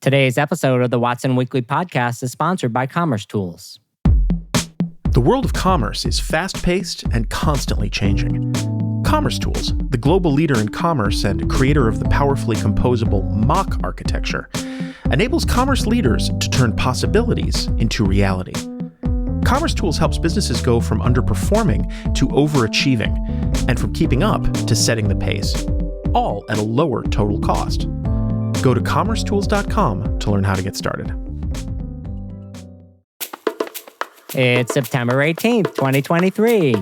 Today's episode of the Watson Weekly Podcast is sponsored by Commerce Tools. The world of commerce is fast-paced and constantly changing. Commerce Tools, the global leader in commerce and creator of the powerfully composable mock architecture, enables commerce leaders to turn possibilities into reality. Commerce Tools helps businesses go from underperforming to overachieving, and from keeping up to setting the pace, all at a lower total cost. Go to commercetools.com to learn how to get started. It's September 18th, 2023,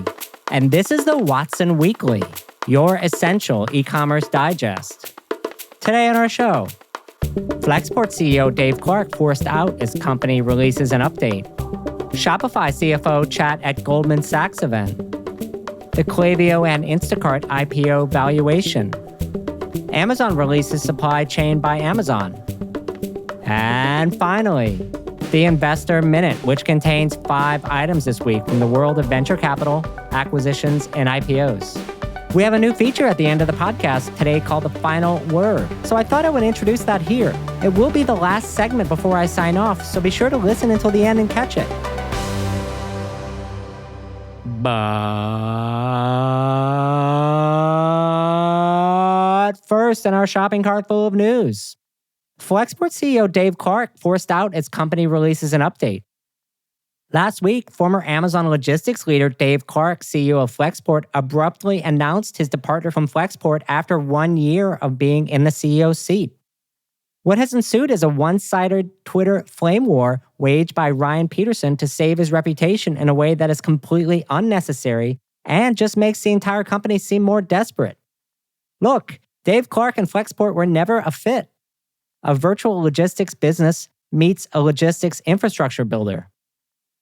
and this is the Watson Weekly, your essential e-commerce digest. Today on our show, Flexport CEO Dave Clark forced out as company releases an update. Shopify CFO chat at Goldman Sachs event. The Klaviyo and Instacart IPO valuation. Amazon releases supply chain by Amazon. And finally, the Investor Minute, which contains 5 items this week from the world of venture capital, acquisitions, and IPOs. We have a new feature at the end of the podcast today called The Final Word, so I thought I would introduce that here. It will be the last segment before I sign off, so be sure to listen until the end and catch it. But first, in our shopping cart full of news, Flexport CEO Dave Clark forced out as company releases an update. Last week, former Amazon logistics leader Dave Clark, CEO of Flexport, abruptly announced his departure from Flexport after 1 year of being in the CEO seat. What has ensued is a one-sided Twitter flame war waged by Ryan Peterson to save his reputation in a way that is completely unnecessary and just makes the entire company seem more desperate. Look, Dave Clark and Flexport were never a fit. A virtual logistics business meets a logistics infrastructure builder.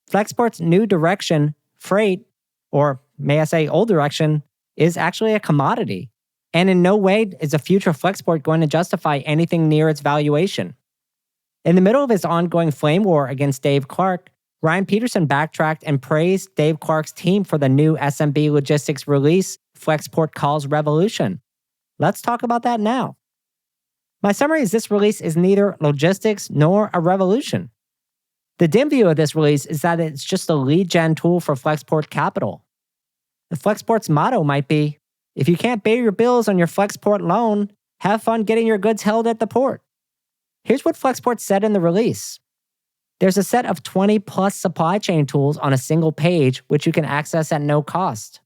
Flexport's new direction, freight, or may I say old direction, is actually a commodity. And in no way is a future Flexport going to justify anything near its valuation. In the middle of his ongoing flame war against Dave Clark, Ryan Peterson backtracked and praised Dave Clark's team for the new SMB logistics release Flexport calls Revolution. Let's talk about that now. My summary is this release is neither logistics nor a revolution. The dim view of this release is that it's just a lead gen tool for Flexport Capital. The Flexport's motto might be, if you can't pay your bills on your Flexport loan, have fun getting your goods held at the port. Here's what Flexport said in the release. There's a set of 20 plus supply chain tools on a single page, which you can access at no cost.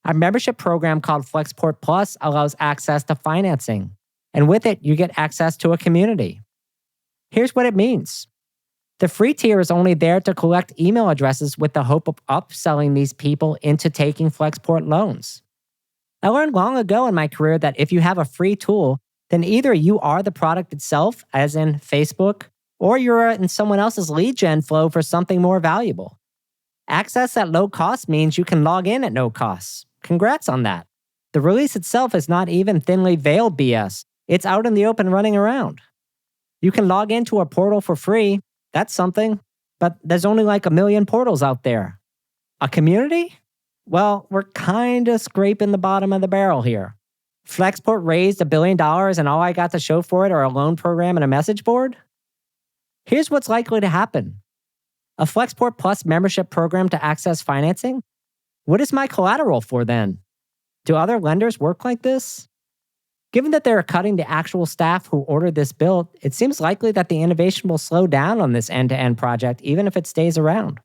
Our membership program called Flexport Plus allows access to financing, and with it, you get access to a community. Here's what it means. The free tier is only there to collect email addresses with the hope of upselling these people into taking Flexport loans. I learned long ago in my career that if you have a free tool, then either you are the product itself, as in Facebook, or you're in someone else's lead gen flow for something more valuable. Access at low cost means you can log in at no cost. Congrats on that. The release itself is not even thinly veiled BS. It's out in the open running around. You can log into a portal for free. That's something. But there's only like 1 million portals out there. A community? Well, we're kind of scraping the bottom of the barrel here. Flexport raised $1 billion and all I got to show for it are a loan program and a message board? Here's what's likely to happen. A Flexport Plus membership program to access financing? What is my collateral for then? Do other lenders work like this? Given that they're cutting the actual staff who ordered this build, it seems likely that the innovation will slow down on this end-to-end project, even if it stays around.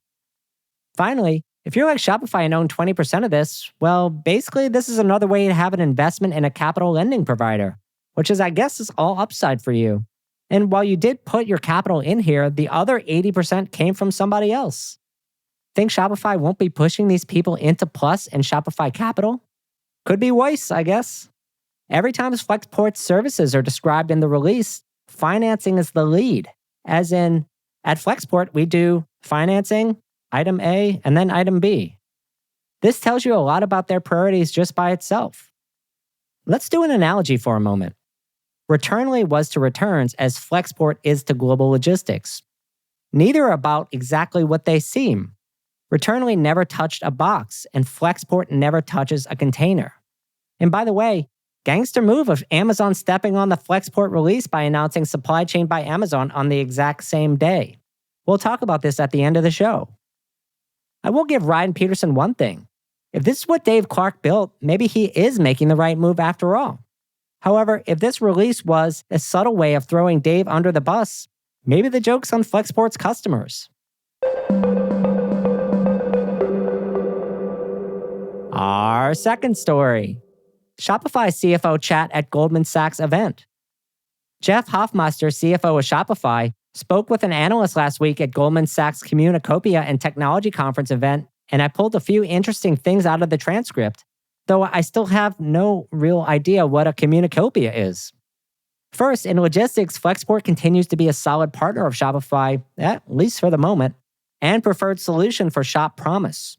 Finally, if you're like Shopify and own 20% of this, well, basically this is another way to have an investment in a capital lending provider, which is, I guess, is all upside for you. And while you did put your capital in here, the other 80% came from somebody else. Think Shopify won't be pushing these people into Plus and Shopify Capital? Could be worse, I guess. Every time Flexport's services are described in the release, financing is the lead. As in, at Flexport, we do financing, item A, and then item B. This tells you a lot about their priorities just by itself. Let's do an analogy for a moment. Returnly was to returns as Flexport is to global logistics. Neither are about exactly what they seem. Returnly never touched a box, and Flexport never touches a container. And by the way, Gangster move of Amazon stepping on the Flexport release by announcing supply chain by Amazon on the exact same day. We'll talk about this at the end of the show. I will give Ryan Peterson one thing. If this is what Dave Clark built, maybe he is making the right move after all. However, if this release was a subtle way of throwing Dave under the bus, maybe the joke's on Flexport's customers. Our second story. Shopify CFO chat at Goldman Sachs event. Jeff Hoffmeister, CFO of Shopify, spoke with an analyst last week at Goldman Sachs Communacopia and Technology Conference event, and I pulled a few interesting things out of the transcript, though I still have no real idea what a Communacopia is. First, in logistics, Flexport continues to be a solid partner of Shopify, at least for the moment, and preferred solution for Shop Promise.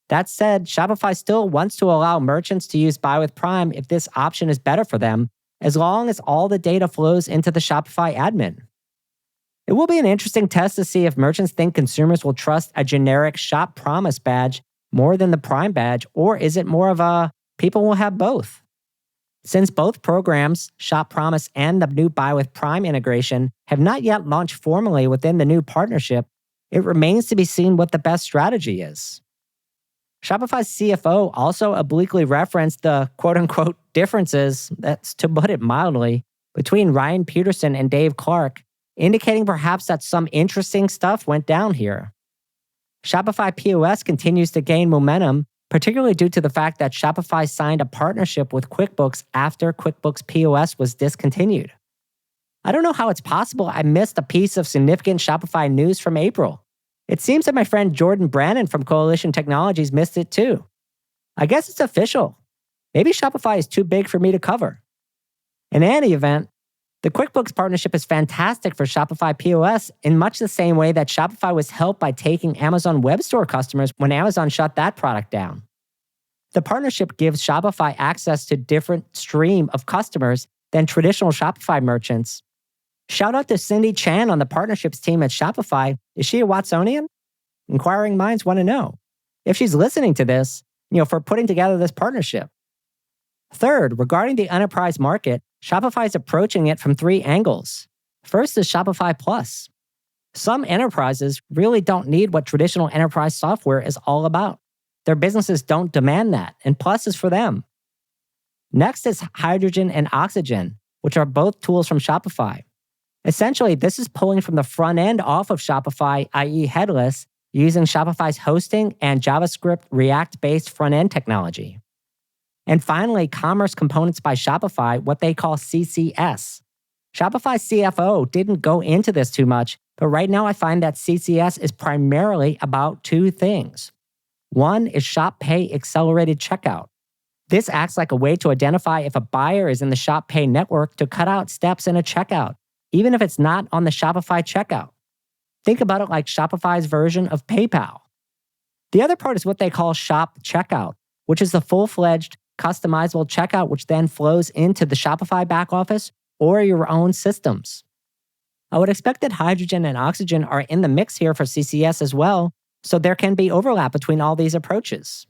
That said, Shopify still wants to allow merchants to use Buy with Prime if this option is better for them, as long as all the data flows into the Shopify admin. It will be an interesting test to see if merchants think consumers will trust a generic Shop Promise badge more than the Prime badge, or is it more of a people will have both? Since both programs, Shop Promise and the new Buy with Prime integration, have not yet launched formally within the new partnership, it remains to be seen what the best strategy is. Shopify's CFO also obliquely referenced the quote-unquote differences, that's to put it mildly, between Ryan Peterson and Dave Clark, indicating perhaps that some interesting stuff went down here. Shopify POS continues to gain momentum, particularly due to the fact that Shopify signed a partnership with QuickBooks after QuickBooks POS was discontinued. I don't know how it's possible I missed a piece of significant Shopify news from April. It seems that my friend Jordan Brannon from Coalition Technologies missed it too. I guess it's official. Maybe Shopify is too big for me to cover. In any event, the QuickBooks partnership is fantastic for Shopify POS in much the same way that Shopify was helped by taking Amazon Web Store customers when Amazon shut that product down. The partnership gives Shopify access to different stream of customers than traditional Shopify merchants. Shout out to Cindy Chan on the partnerships team at Shopify. Is she a Watsonian? Inquiring minds want to know. If she's listening to this, for putting together this partnership. Third, regarding the enterprise market, Shopify is approaching it from three angles. First is Shopify Plus. Some enterprises really don't need what traditional enterprise software is all about. Their businesses don't demand that, and Plus is for them. Next is Hydrogen and Oxygen, which are both tools from Shopify. Essentially, this is pulling from the front end off of Shopify, i.e. headless, using Shopify's hosting and JavaScript React-based front-end technology. And finally, Commerce Components by Shopify, what they call CCS. Shopify CFO didn't go into this too much, but right now I find that CCS is primarily about two things. One is Shop Pay Accelerated Checkout. This acts like a way to identify if a buyer is in the Shop Pay network to cut out steps in a checkout, even if it's not on the Shopify checkout. Think about it like Shopify's version of PayPal. The other part is what they call Shop Checkout, which is the full-fledged, customizable checkout which then flows into the Shopify back office or your own systems. I would expect that Hydrogen and Oxygen are in the mix here for CCS as well, so there can be overlap between all these approaches.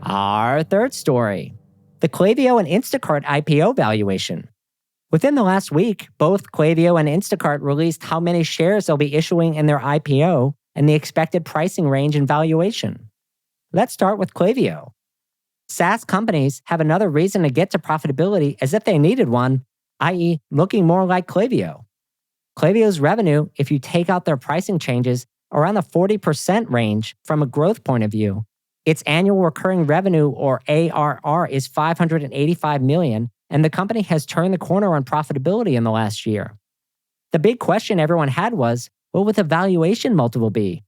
Our third story, the Klaviyo and Instacart IPO valuation. Within the last week, both Klaviyo and Instacart released how many shares they'll be issuing in their IPO and the expected pricing range and valuation. Let's start with Klaviyo. SaaS companies have another reason to get to profitability as if they needed one, i.e. looking more like Klaviyo. Klaviyo's revenue, if you take out their pricing changes, around the 40% range from a growth point of view. Its annual recurring revenue, or ARR, is $585 million, and the company has turned the corner on profitability in the last year. The big question everyone had was, what would the valuation multiple be?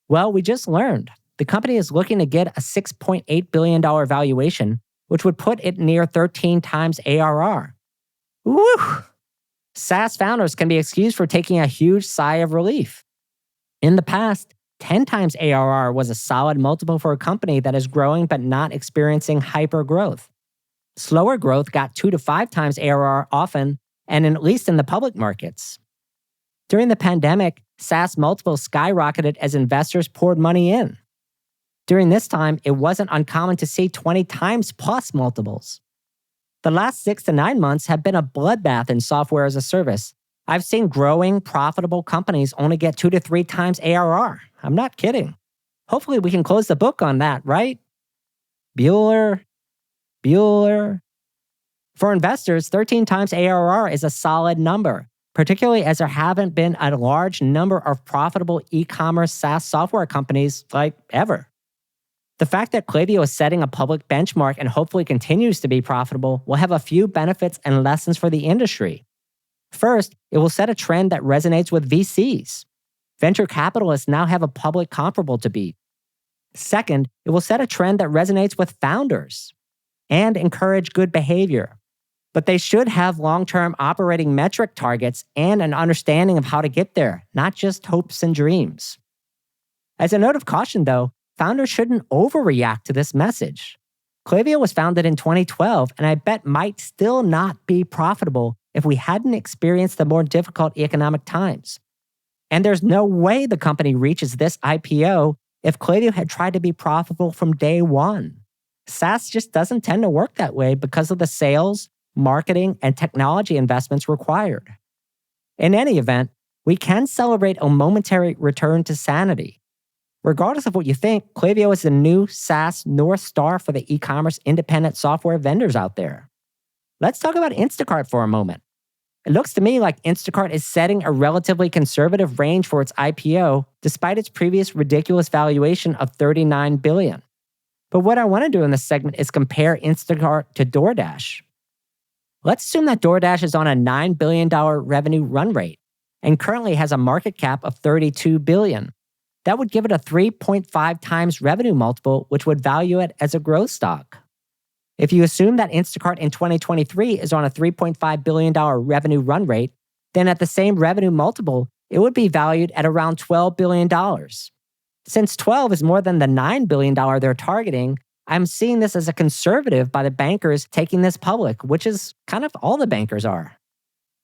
Well, we just learned. The company is looking to get a $6.8 billion valuation, which would put it near 13 times ARR. Woo! SaaS founders can be excused for taking a huge sigh of relief. In the past, 10 times ARR was a solid multiple for a company that is growing but not experiencing hyper growth. Slower growth got 2 to 5 times ARR often, and at least in the public markets. During the pandemic, SaaS multiples skyrocketed as investors poured money in. During this time, it wasn't uncommon to see 20 times plus multiples. The last 6 to 9 months have been a bloodbath in software as a service. I've seen growing, profitable companies only get 2 to 3 times ARR. I'm not kidding. Hopefully we can close the book on that, right? Bueller. For investors, 13 times ARR is a solid number, particularly as there haven't been a large number of profitable e-commerce SaaS software companies like ever. The fact that Klaviyo is setting a public benchmark and hopefully continues to be profitable will have a few benefits and lessons for the industry. First, it will set a trend that resonates with VCs. Venture capitalists now have a public comparable to beat. Second, it will set a trend that resonates with founders and encourage good behavior. But they should have long-term operating metric targets and an understanding of how to get there, not just hopes and dreams. As a note of caution, though, founders shouldn't overreact to this message. Klaviyo was founded in 2012, and I bet might still not be profitable if we hadn't experienced the more difficult economic times. And there's no way the company reaches this IPO if Klaviyo had tried to be profitable from day one. SaaS just doesn't tend to work that way because of the sales, marketing, and technology investments required. In any event, we can celebrate a momentary return to sanity. Regardless of what you think, Klaviyo is the new SaaS North Star for the e-commerce independent software vendors out there. Let's talk about Instacart for a moment. It looks to me like Instacart is setting a relatively conservative range for its IPO, despite its previous ridiculous valuation of $39 billion. But what I want to do in this segment is compare Instacart to DoorDash. Let's assume that DoorDash is on a $9 billion revenue run rate and currently has a market cap of $32 billion. That would give it a 3.5 times revenue multiple, which would value it as a growth stock. If you assume that Instacart in 2023 is on a $3.5 billion revenue run rate, then at the same revenue multiple, it would be valued at around $12 billion. Since 12 is more than the $9 billion they're targeting, I'm seeing this as a conservative by the bankers taking this public, which is kind of all the bankers are.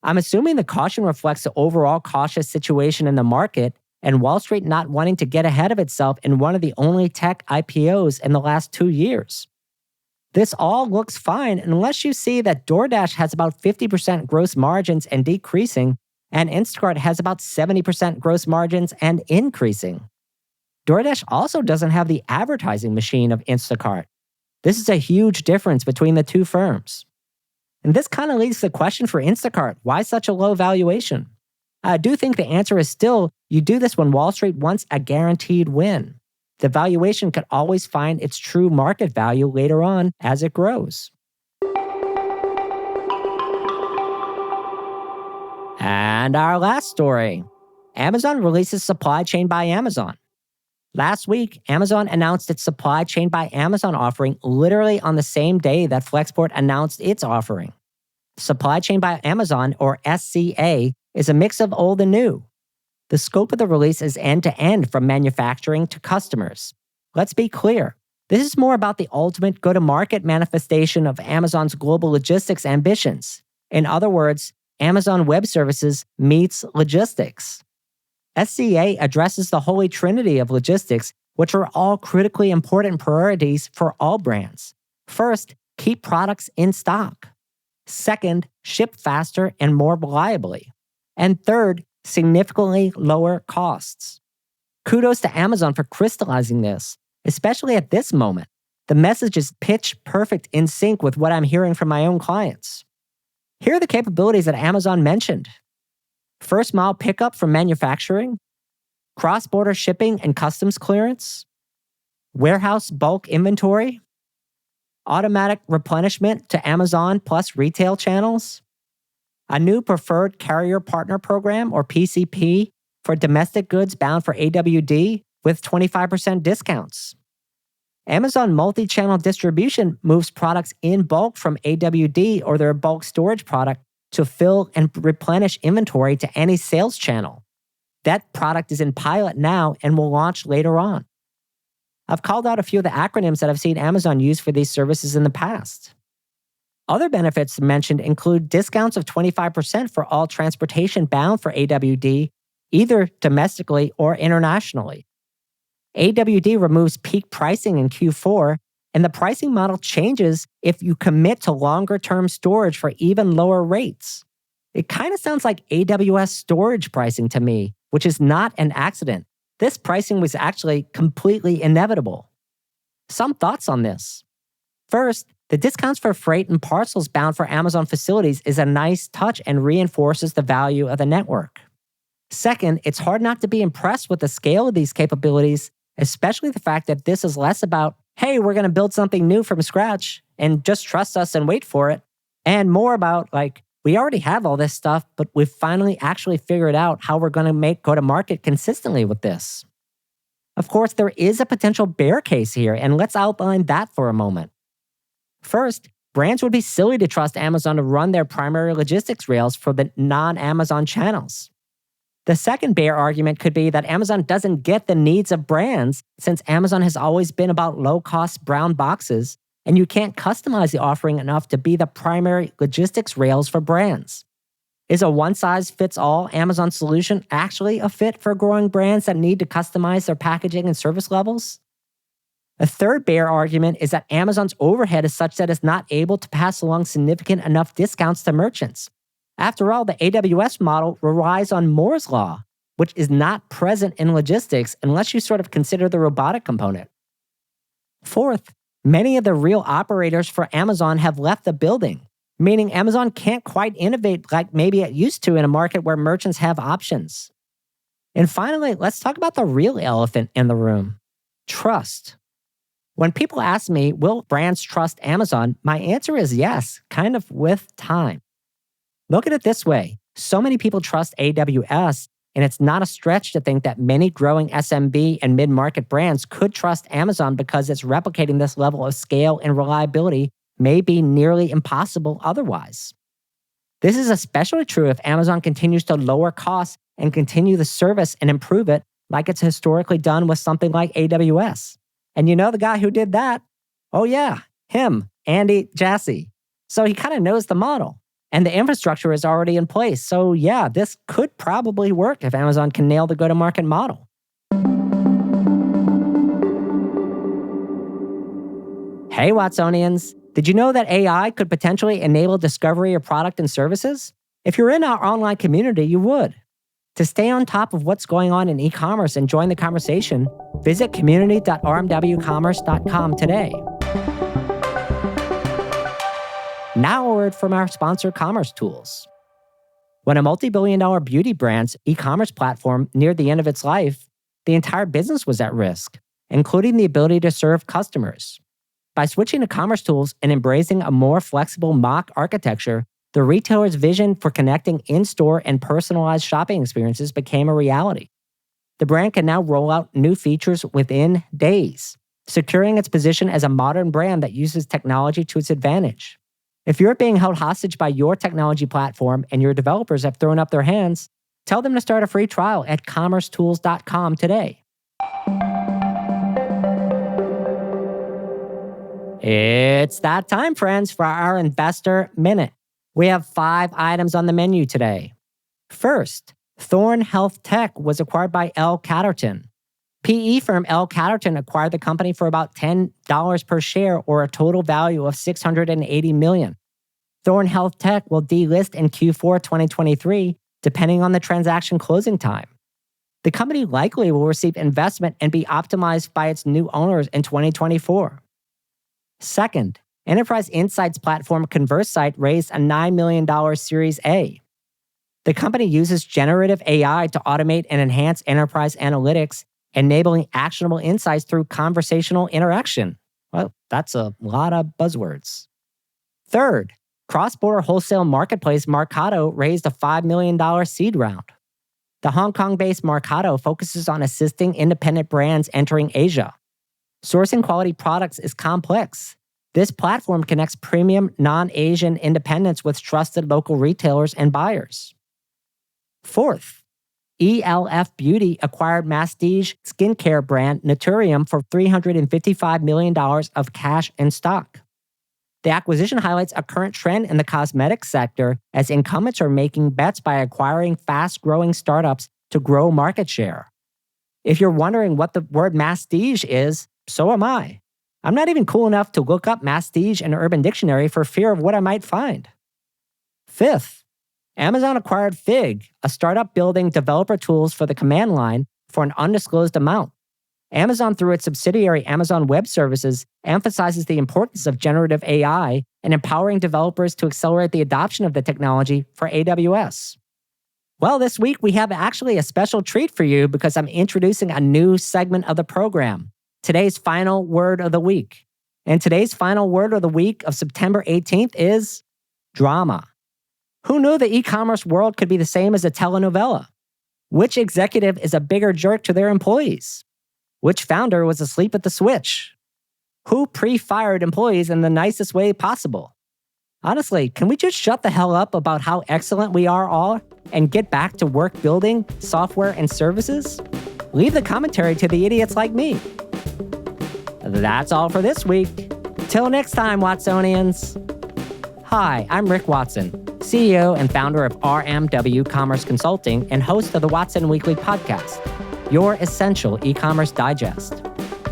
I'm assuming the caution reflects the overall cautious situation in the market and Wall Street not wanting to get ahead of itself in one of the only tech IPOs in the last 2 years. This all looks fine unless you see that DoorDash has about 50% gross margins and decreasing, and Instacart has about 70% gross margins and increasing. DoorDash also doesn't have the advertising machine of Instacart. This is a huge difference between the two firms. And this kind of leads to the question for Instacart, why such a low valuation? I do think the answer is still, you do this when Wall Street wants a guaranteed win. The valuation could always find its true market value later on as it grows. And our last story. Amazon releases Supply Chain by Amazon. Last week, Amazon announced its Supply Chain by Amazon offering literally on the same day that Flexport announced its offering. Supply Chain by Amazon, or SCA, is a mix of old and new. The scope of the release is end-to-end from manufacturing to customers. Let's be clear. This is more about the ultimate go-to-market manifestation of Amazon's global logistics ambitions. In other words, Amazon Web Services meets logistics. SCA addresses the holy trinity of logistics, which are all critically important priorities for all brands. First, keep products in stock. Second, ship faster and more reliably. And third, significantly lower costs. Kudos to Amazon for crystallizing this, especially at this moment. The message is pitch perfect in sync with what I'm hearing from my own clients. Here are the capabilities that Amazon mentioned. First mile pickup from manufacturing, cross-border shipping and customs clearance, warehouse bulk inventory, automatic replenishment to Amazon plus retail channels, a new preferred carrier partner program or PCP for domestic goods bound for AWD with 25% discounts. Amazon multi-channel distribution moves products in bulk from AWD or their bulk storage product to fill and replenish inventory to any sales channel. That product is in pilot now and will launch later on. I've called out a few of the acronyms that I've seen Amazon use for these services in the past. Other benefits mentioned include discounts of 25% for all transportation bound for AWD, either domestically or internationally. AWD removes peak pricing in Q4, and the pricing model changes if you commit to longer-term storage for even lower rates. It kind of sounds like AWS storage pricing to me, which is not an accident. This pricing was actually completely inevitable. Some thoughts on this. First, the discounts for freight and parcels bound for Amazon facilities is a nice touch and reinforces the value of the network. Second, it's hard not to be impressed with the scale of these capabilities, especially the fact that this is less about, hey, we're going to build something new from scratch and just trust us and wait for it, and more about, like, we already have all this stuff, but we've finally actually figured out how we're going to go to market consistently with this. Of course, there is a potential bear case here, and let's outline that for a moment. First, brands would be silly to trust Amazon to run their primary logistics rails for the non-Amazon channels. The second bear argument could be that Amazon doesn't get the needs of brands since Amazon has always been about low-cost brown boxes, and you can't customize the offering enough to be the primary logistics rails for brands. Is a one-size-fits-all Amazon solution actually a fit for growing brands that need to customize their packaging and service levels? A third bear argument is that Amazon's overhead is such that it's not able to pass along significant enough discounts to merchants. After all, the AWS model relies on Moore's Law, which is not present in logistics unless you sort of consider the robotic component. Fourth, many of the real operators for Amazon have left the building, meaning Amazon can't quite innovate like maybe it used to in a market where merchants have options. And finally, let's talk about the real elephant in the room: trust. When people ask me, will brands trust Amazon? My answer is yes, kind of with time. Look at it this way. So many people trust AWS, and it's not a stretch to think that many growing SMB and mid-market brands could trust Amazon because it's replicating this level of scale and reliability may be nearly impossible otherwise. This is especially true if Amazon continues to lower costs and continue the service and improve it like it's historically done with something like AWS. And you know the guy who did that? Oh yeah, him, Andy Jassy. So he kind of knows the model. And the infrastructure is already in place. So yeah, this could probably work if Amazon can nail the go-to-market model. Hey Watsonians, did you know that AI could potentially enable discovery of product and services? If you're in our online community, you would. To stay on top of what's going on in e-commerce and join the conversation, visit community.rmwcommerce.com today. Now a word from our sponsor, Commerce Tools. When a multi-billion-dollar beauty brand's e-commerce platform neared the end of its life, the entire business was at risk, including the ability to serve customers. By switching to Commerce Tools and embracing a more flexible mock architecture, the retailer's vision for connecting in-store and personalized shopping experiences became a reality. The brand can now roll out new features within days, securing its position as a modern brand that uses technology to its advantage. If you're being held hostage by your technology platform and your developers have thrown up their hands, tell them to start a free trial at commercetools.com today. It's that time, friends, for our Investor Minute. We have 5 items on the menu today. First, Thorne Health Tech was acquired by L. Catterton. PE firm L. Catterton acquired the company for about $10 per share, or a total value of $680 million. Thorne Health Tech will delist in Q4 2023, depending on the transaction closing time. The company likely will receive investment and be optimized by its new owners in 2024. Second, Enterprise Insights platform ConverseSite raised a $9 million Series A. The company uses generative AI to automate and enhance enterprise analytics, enabling actionable insights through conversational interaction. Well, that's a lot of buzzwords. Third, cross-border wholesale marketplace Marcato raised a $5 million seed round. The Hong Kong-based Marcato focuses on assisting independent brands entering Asia. Sourcing quality products is complex. This platform connects premium non-Asian independents with trusted local retailers and buyers. Fourth, ELF Beauty acquired masstige skincare brand Naturium for $355 million of cash and stock. The acquisition highlights a current trend in the cosmetics sector as incumbents are making bets by acquiring fast-growing startups to grow market share. If you're wondering what the word mastige is, so am I. I'm not even cool enough to look up mastige in Urban Dictionary for fear of what I might find. Fifth, Amazon acquired Fig, a startup building developer tools for the command line for an undisclosed amount. Amazon, through its subsidiary Amazon Web Services, emphasizes the importance of generative AI and empowering developers to accelerate the adoption of the technology for AWS. Well, this week we have actually a special treat for you because I'm introducing a new segment of the program, today's final word of the week. And today's final word of the week of September 18th is drama. Who knew the e-commerce world could be the same as a telenovela? Which executive is a bigger jerk to their employees? Which founder was asleep at the switch? Who pre-fired employees in the nicest way possible? Honestly, can we just shut the hell up about how excellent we are all and get back to work building software and services? Leave the commentary to the idiots like me. That's all for this week. Till next time, Watsonians. Hi, I'm Rick Watson, CEO and founder of RMW Commerce Consulting and host of the Watson Weekly podcast, your essential e-commerce digest.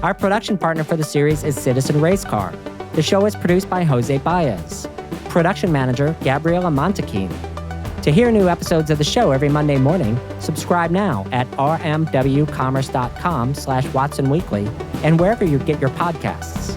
Our production partner for the series is Citizen Racecar. The show is produced by Jose Baez. Production manager, Gabriela Montequin. To hear new episodes of the show every Monday morning, subscribe now at rmwcommerce.com/Watson Weekly and wherever you get your podcasts.